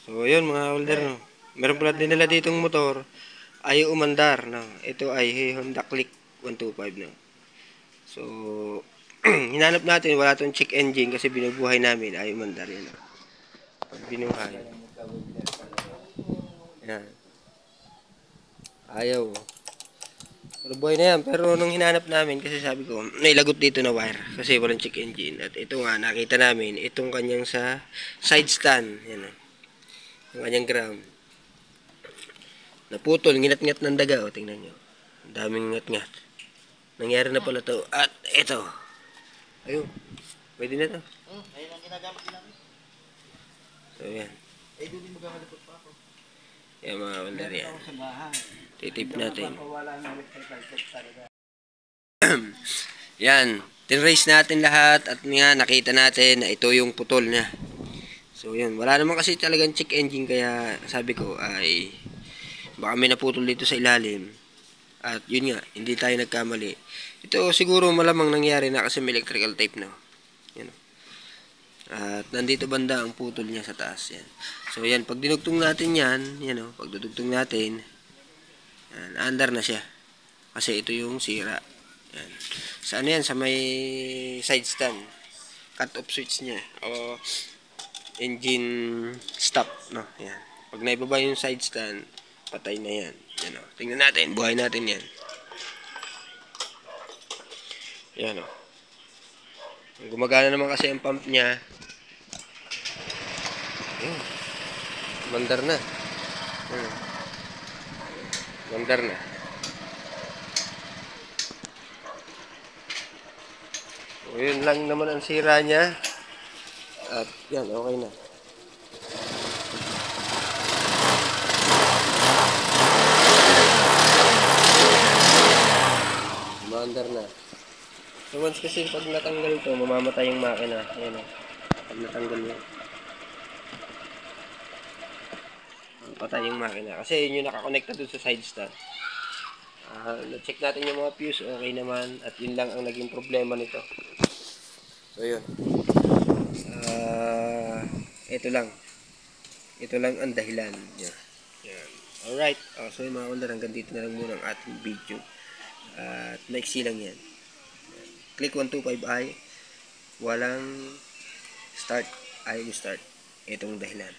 So, yun mga holder, no. Meron pala din nila ditong motor. Ayaw umandar, no. Ito ay Honda Click 125, no. So, hinanap natin, wala tong check engine kasi binubuhay namin. Ayaw umandar, yun, no. Pag binuhay. Yan. Ayaw. Pero buhay na yan. Pero nung hinanap namin, kasi sabi ko, may lagot dito na wire. Kasi walang check engine. At ito nga, nakita namin, itong kanyang sa side stand. Yan, no. Yung kanyang ground. Naputol, nginat-ngat ng daga. O, tingnan nyo. Ang daming ngat-ngat. Nangyari na pala to. At ito. Ayun. Pwede na to. Ayun ang ginagamit namin. So, yan. Eh, doon din magagalipot pa ako. Yan mga wonder yan. Ako sa bahay. Titip natin. Wala na electrical check talaga. Yan. Tinrace natin lahat. At nga, nakita natin na ito yung putol niya. So, yan. Wala naman kasi talagang check engine. Kaya sabi ko ay baka may naputol dito sa ilalim. At yun nga, hindi tayo nagkamali. Ito siguro malamang nangyari na kasi may electrical tape na. Yan. At nandito banda ang putol niya sa taas. Yan. So yan, pag dinugtong natin yan, yan o, pag dudugtong natin, yan, under na siya. Kasi ito yung sira. Yan. Sa ano yan? Sa may side stand. Cut off switch niya. O engine stop. No? Yan. Pag naibaba yung side stand, patay na yan. Yan o. Tingnan natin. Buhay natin yan. Yan o. Gumagana naman kasi ang pump niya. Mandar na. Mandar na. So, yun lang naman ang sira niya. At yan, okay na. Mandar na. So once kasi pag natanggal ito, mamamatay yung makina. Ayan o. Pag natanggal yun. Patay yung makina. Kasi yun yung nakakonekta dun sa side stand. Na-check natin yung mga fuse. Okay naman. At yun lang ang naging problema nito. So yun. Ito lang. Ito lang ang dahilan. Yan. Yan. Alright. So yung mga ulder, hanggang dito na lang muna ang ating video. At maiksi lang yan. Click 125i. Walang start. Ayaw start. Itong dahilan.